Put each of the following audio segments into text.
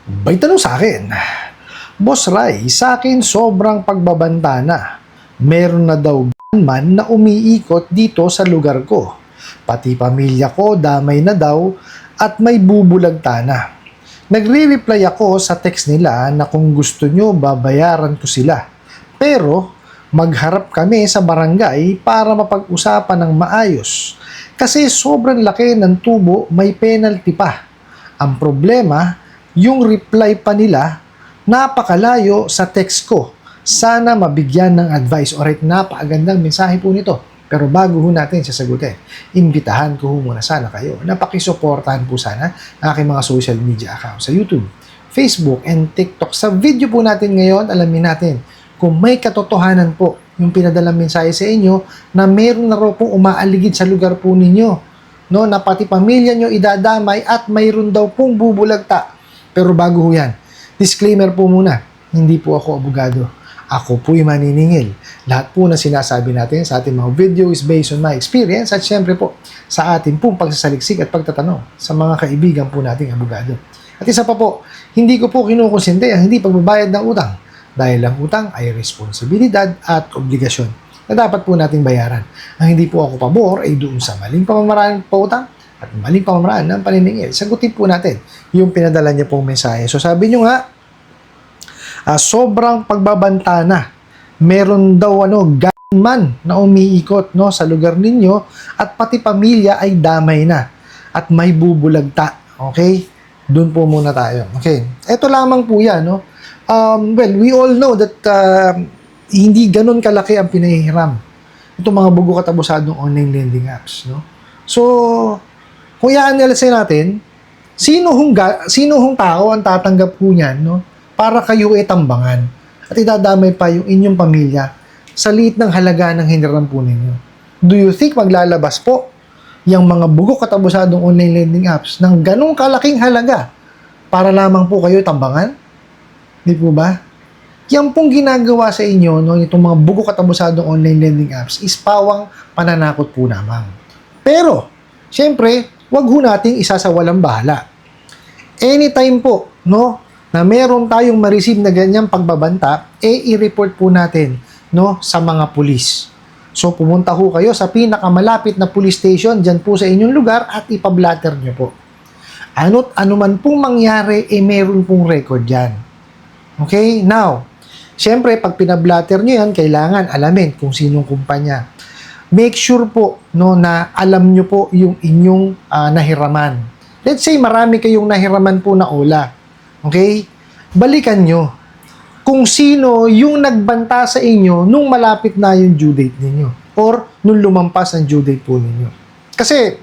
May tanong sa akin, Boss Rai, sa akin sobrang pagbabanta na. Meron na daw man na umiikot dito sa lugar ko. Pati pamilya ko damay na daw at may bubulagta na. Nagre-reply ako sa text nila na kung gusto nyo babayaran ko sila. Pero magharap kami sa barangay para mapag-usapan ng maayos. Kasi sobrang laki ng tubo, may penalty pa. Ang problema, yung reply pa nila, napakalayo sa text ko. Sana mabigyan ng advice. Alright, napakagandang mensahe po nito. Pero bago ho natin sasagutin, imbitahan ko ho muna sana kayo na pakisuportahan po sana ang aking mga social media accounts sa YouTube, Facebook, and TikTok. Sa video po natin ngayon, alamin natin kung may katotohanan po yung pinadalang mensahe sa inyo na meron na raw pong umaaligid sa lugar po ninyo. No, na pati pamilya nyo idadamay at mayroon daw pong bubulagta. Pero bago ho yan, disclaimer po muna, hindi po ako abogado. Ako po'y maniningil. Lahat po na sinasabi natin sa ating mga video is based on my experience at syempre po sa ating pong pagsasaliksik at pagtatanong sa mga kaibigan po nating abogado. At isa pa po, hindi ko po kinukonsente ang hindi pagbabayad ng utang dahil ang utang ay responsibilidad at obligasyon na dapat po nating bayaran. Ang hindi po ako pabor ay doon sa maling pamamaraan ng pautang at maling pamamaraan ng paniningil. Sagutin po natin yung pinadala niya pong mensahe. So sabi niyo nga, sobrang pagbabanta na. Meron daw gunman na umiikot sa lugar ninyo at pati pamilya ay damay na at may bubulagta. Okay? Doon po muna tayo. Okay. Ito lamang po yan. Well, we all know that hindi ganun kalaki ang pinahihiram itong mga bugo katabusadong online lending apps. So, kung i-analyze natin, sino hong tao ang tatanggap po niyan, para kayo tambangan at idadamay pa yung inyong pamilya sa liit ng halaga ng hiniram po ninyo. Do you think maglalabas po yung mga bugok katabusadong online lending apps ng ganong kalaking halaga para lamang po kayo tambangan? Di po ba? Yan pong ginagawa sa inyo, itong mga bugok katabusadong online lending apps is pawang pananakot po lamang. Pero, syempre, wag ho nating isasawalang bahala. Anytime po, na meron tayong ma-receive na ganyang pagbabanta, i-report po natin sa mga pulis. So, pumunta ho kayo sa pinakamalapit na police station dyan po sa inyong lugar at ipablatter nyo po. Ano't anuman pong mangyari, meron pong record dyan. Okay? Now, syempre, pag pinablatter nyo yan, kailangan alamin kung sinong kumpanya. Make sure po na alam nyo po yung inyong nahiraman. Let's say, marami kayong nahiraman po na ola. Okay? Balikan nyo kung sino yung nagbanta sa inyo nung malapit na yung due date ninyo or nung lumampas ang due date po ninyo. Kasi,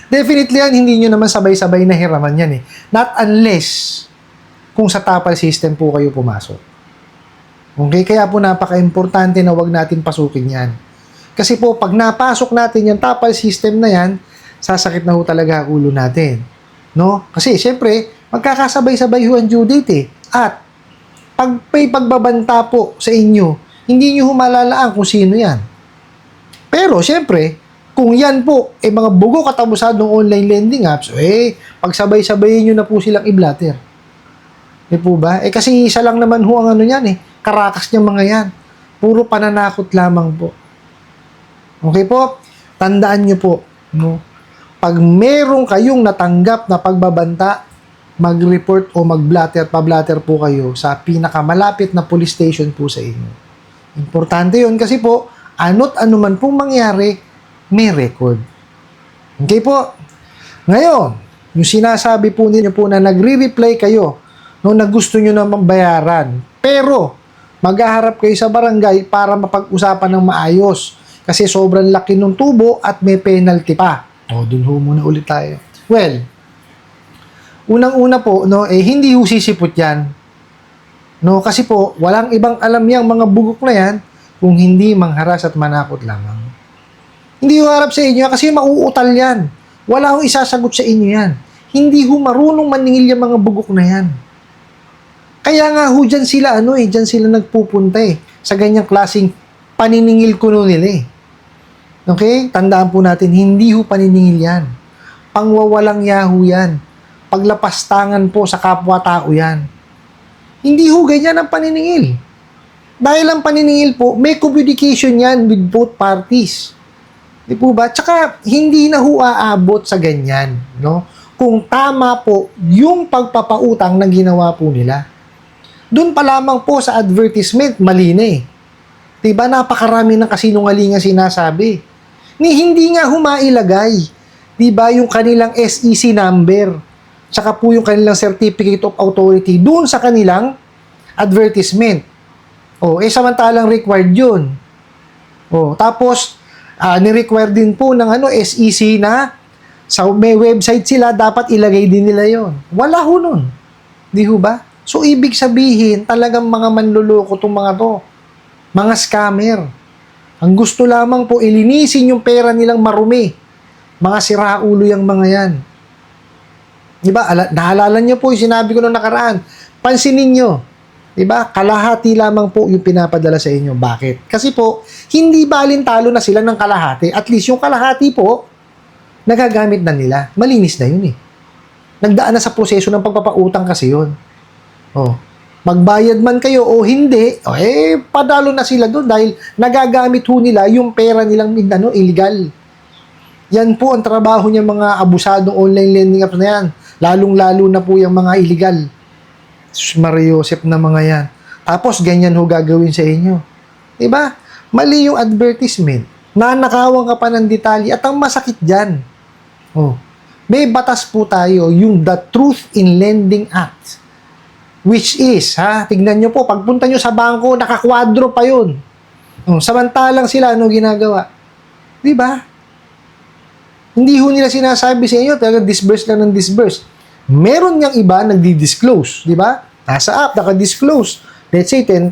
definitely yan, hindi nyo naman sabay-sabay na hiraman yan . Not unless kung sa tapal system po kayo pumasok. Okay? Kaya po napaka-importante na wag natin pasukin yan. Kasi po, pag napasok natin yung tapal system na yan, sasakit na ho talaga ang ulo natin. Kasi, syempre, magkakasabay-sabay ho ang due date . At, pag may pagbabanta po sa inyo, hindi nyo humalalaan kung sino yan. Pero, syempre, kung yan po, mga bugo katabusadong online lending apps, pagsabay-sabayin nyo na po silang i-blatter. Di po ba? Kasi isa lang naman ho ang karakas niyang mga yan. Puro pananakot lamang po. Okay po? Tandaan nyo po, pag meron kayong natanggap na pagbabanta, mag-report o pablatter po kayo sa pinakamalapit na police station po sa inyo. Importante yun kasi po, ano't anuman pong mangyari, may record. Okay po? Ngayon, yung sinasabi po ninyo po na nagre-reply kayo na gusto nyo naman bayaran, pero maghaharap kayo sa barangay para mapag-usapan ng maayos kasi sobrang laki ng tubo at may penalty pa. Dun ho muna ulit tayo. Well, unang-una po, hindi ho sisipot yan. Kasi po, walang ibang alam yang mga bugok na yan kung hindi mangharas at manakot lamang. Hindi ho harap sa inyo kasi mauutal yan. Wala ho isasagot sa inyo yan. Hindi ho marunong maningil yung mga bugok na yan. Kaya nga ho dyan sila, dyan sila nagpupunta sa ganyang klaseng paniningil kuno nila . Okay? Tandaan po natin, hindi ho paniningil yan. Pangwawalang yaho yan. paglapastangan po sa kapwa-tao yan. Hindi ho ganyan ang paniningil. Dahil ang paniningil po, may communication yan with both parties. Di po ba? Tsaka, hindi na ho aabot sa ganyan, no? Kung tama po yung pagpapautang na ginawa po nila. Doon pa lamang po sa advertisement, mali na eh. Diba? Napakarami ng kasinungalingan sinasabi. Hindi nga humailagay. Diba? Yung kanilang SEC number. Tsaka po yung kanilang Certificate of Authority doon sa kanilang advertisement. Samantalang required yun. Tapos, ni-require din po ng SEC na sa may website sila, dapat ilagay din nila yon. Wala ho nun. Di ho ba? So, ibig sabihin, talagang mga manluloko itong mga to. Mga scammer. Ang gusto lamang po, ilinisin yung pera nilang marumi. Mga siraulo yung mga yan. Di ba? Naalala niyo po yung sinabi ko noong nakaraan. Pansinin niyo. Di ba? Kalahati lamang po yung pinapadala sa inyo. Bakit? Kasi po, hindi balintalo na sila ng kalahati. At least yung kalahati po, nagagamit na nila. Malinis na yun eh. Nagdaan na sa proseso ng pagpapautang kasi yun. Magbayad man kayo o hindi, padalo na sila doon dahil nagagamit ho nila yung pera nilang illegal. Yan po ang trabaho niya mga abusadong online lending apps na yan. Lalong-lalo na po yung mga illegal. Mariosep na mga yan. Tapos ganyan ho gagawin sa inyo. Diba? Mali yung advertisement. Nanakawan ka pa ng detalye at ang masakit dyan. May batas po tayo, yung The Truth in Lending Act. Which is, tignan nyo po, pagpunta nyo sa bangko, nakakwadro pa yun. Samantalang sila, ginagawa? Diba? Hindi ho nila sinasabi sa inyo, talaga disburse lang ng disburse. Meron niyang iba nagdi-disclose, di ba? Nasa app, naka-disclose. Let's say, 10,000.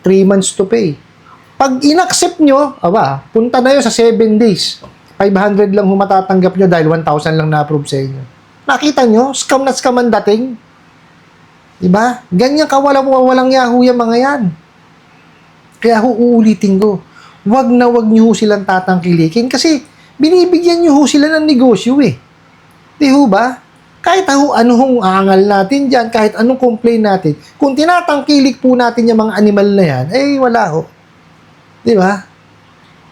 3 months to pay. Pag in-accept nyo, punta na yun sa 7 days. 500 lang matatanggap nyo dahil 1,000 lang na-approve sa inyo. Nakita nyo? Scam na scam ang dating. Diba? Ganyan walang yahoo yung mga yan. Kaya uulitin ko. Wag nyo silang tatangkilikin kasi binibigyan nyo sila ng negosyo eh. Di ho ba? Kahit anong angal natin dyan, kahit anong complain natin, kung tinatangkilik po natin yung mga animal na yan, wala ho. Di ba?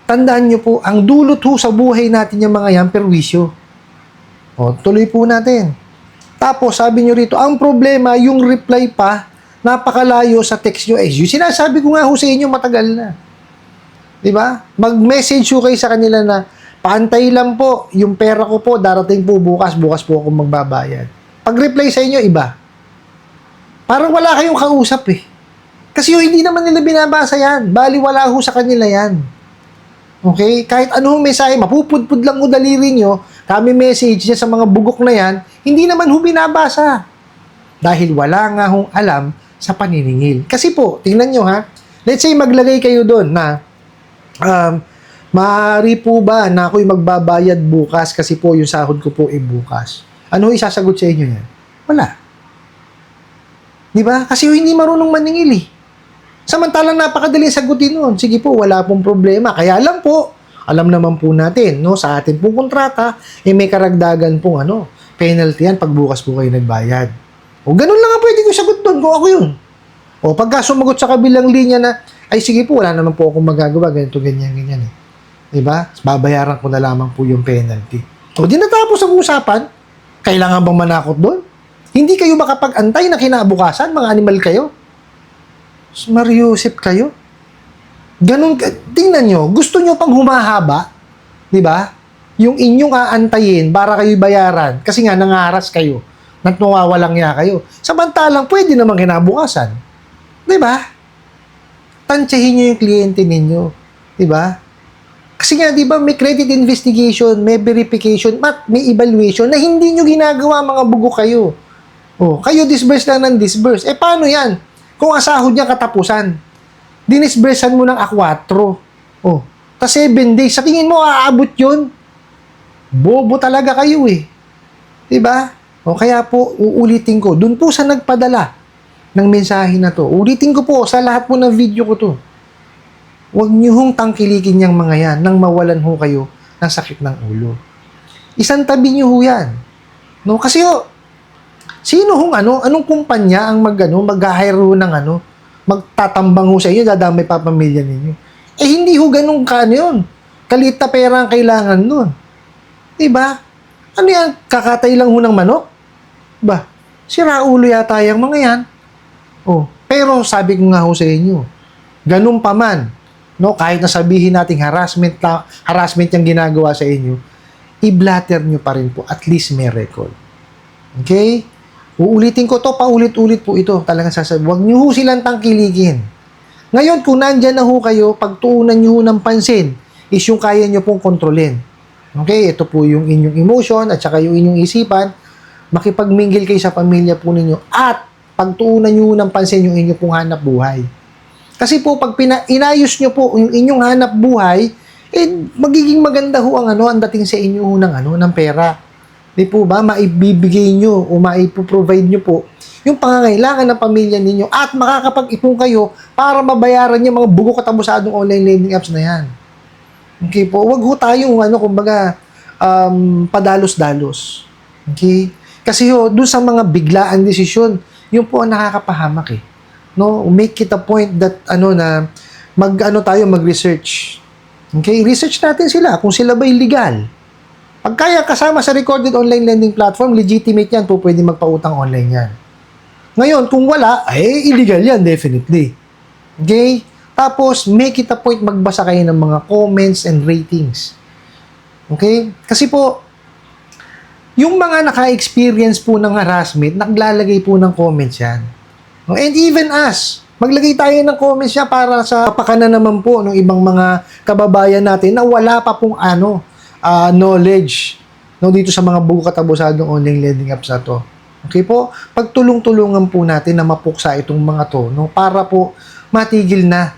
Tandaan nyo po, ang dulot sa buhay natin yung mga yan, perwisyo. Tuloy po natin. Tapos, sabi nyo rito, ang problema, yung reply pa, napakalayo sa text nyo. Yung sinasabi ko nga sa inyo, matagal na. Di ba? Mag-message kayo sa kanila na, paantay lang po, yung pera ko po, darating po bukas po ako magbabayad. Pag-reply sa inyo, iba. Parang wala kayong kausap eh. Kasi hindi naman nila binabasa yan. Bali, wala sa kanila yan. Okay? Kahit anong mensahe, mapupudpud lang daliri nyo, kami message niya sa mga bugok na yan, hindi naman binabasa. Dahil wala nga alam sa paniningil. Kasi po, tingnan nyo let's say maglagay kayo doon na, maaari po ba na ako'y magbabayad bukas kasi po yung sahod ko po bukas? Ano isasagot sa inyo yan? Wala. Di ba? Kasi hindi marunong maningil eh. Samantalang napakadaling sagutin nun. Sige po, wala pong problema. Kaya lang po, alam naman po natin, sa atin pong kontrata, may karagdagan pong penalty yan pag bukas po kayo nagbayad. Ganun lang nga pwede ko sagot doon kung ako yun. Pagka sumagot sa kabilang linya na, ay sige po, wala naman po akong magagawa, ganito, ganyan eh. Diba? Babayaran ko na lamang po yung penalty. Di natapos ang usapan. Kailangan bang manakot doon? Hindi kayo makapag-antay na kinabukasan, mga animal kayo? Mariosep kayo? Ganun, tingnan nyo, gusto nyo pang humahaba, diba? Yung inyong aantayin para kayo bayaran, kasi nga nangaras kayo, nawawalang niya kayo. Samantalang, pwede naman kinabukasan. Diba? Tansyahin nyo yung kliyente ninyo. Diba? Kasi nga, di ba, may credit investigation, may verification, may evaluation na hindi nyo ginagawa, mga bugo kayo. Kayo disburse lang ng disburse. Paano yan? Kung asahod niya katapusan, dinisbursean mo ng A4. Tas 7 days. Sa tingin mo, aabot yun? Bobo talaga kayo eh. Diba? Kaya po, uulitin ko. Doon po sa nagpadala ng mensahe na to. Ulitin ko po sa lahat po ng video ko to. Huwag niyo tangkilikin yung mga yan nang mawalan kayo ng sakit ng ulo. Isang tabi niyo yan. Kasi Sino hong anong kumpanya ang mag-hire ho ng magtatambang ho sa inyo, dadamay pa pamilya ninyo. Eh, hindi ho ganun yun. Kalit na pera ang kailangan nun. Diba? Ano yan? Kakatay lang ho ng manok? Ba? Sira ulo yata yung mga yan. Oh, pero sabi ko nga ho sa inyo, ganun pa man, no, kahit na sabihin nating harassment yung ginagawa sa inyo, i-blatter nyo pa rin po, at least may record. Okay? Uulitin ko to, paulit-ulit po ito. Talagang sasabi, huwag nyo ho silang tangkilikin. Ngayon, kung nandyan na ho kayo, pagtuunan nyo ho ng pansin, is yung kaya nyo pong kontrolin. Okay? Ito po yung inyong emotion, at saka yung inyong isipan, makipagminggil kayo sa pamilya po ninyo, at pagtuunan nyo ng pansin yung inyong pong hanap buhay. Kasi po, pag inayos nyo po yung inyong hanap buhay, magiging maganda ho ang dating sa inyo ho ng pera. Di po ba, maibibigay nyo o maipoprovide nyo po yung pangangailangan ng pamilya ninyo at makakapag-ipon kayo para mabayaran yung mga bugo katabusadong online lending apps na yan. Okay po, wag ho tayong padalos-dalos. Okay? Kasi doon sa mga biglaan desisyon, yun po ang nakakapahamak eh. No, make it a point that mag-research. Okay, research natin sila kung sila ba illegal. Pag kaya kasama sa recorded online lending platform, legitimate yan po, pwede magpautang online yan. Ngayon, kung wala, illegal yan, definitely. Okay? Tapos, make it a point magbasa kayo ng mga comments and ratings. Okay? Kasi po, yung mga naka-experience po ng harassment, naglalagay po ng comments yan. And even us, maglagay tayo ng comments niya para sa kapakanan naman po ng ibang mga kababayan natin na wala pa pong knowledge dito sa mga bugo katabusadong online lending apps na to. Okay po? Pagtulong-tulungan po natin na mapuksa itong mga to, para po matigil na.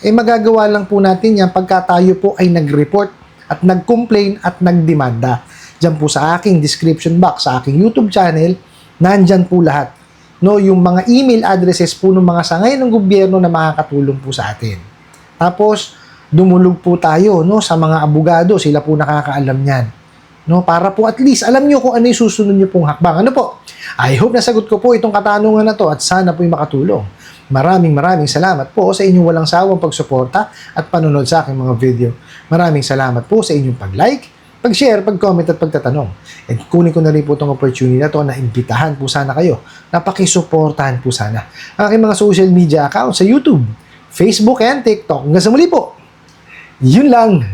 Magagawa lang po natin yan pagka tayo po ay nag-report at nag-complain at nagdemanda. Diyan po sa aking description box, sa aking YouTube channel, nandyan po lahat. Yung mga email addresses po ng mga sangay ng gobyerno na makakatulong po sa atin. Tapos, dumulog po tayo sa mga abogado, sila po nakakaalam niyan. Para po at least alam niyo kung ano yung susunod niyo pong hakbang. Ano po? I hope nasagot ko po itong katanungan na to at sana po yung makatulong. Maraming salamat po sa inyong walang sawang pagsuporta at panonood sa aking mga video. Maraming salamat po sa inyong pag-like, pag-share, pag-comment at pagtatanong. And kunin ko na rin po itong opportunity na to na imbitahan po sana kayo na pakisuportahan po sana ang aking mga social media accounts sa YouTube, Facebook, and TikTok. Hanggang sa muli po. Yun lang.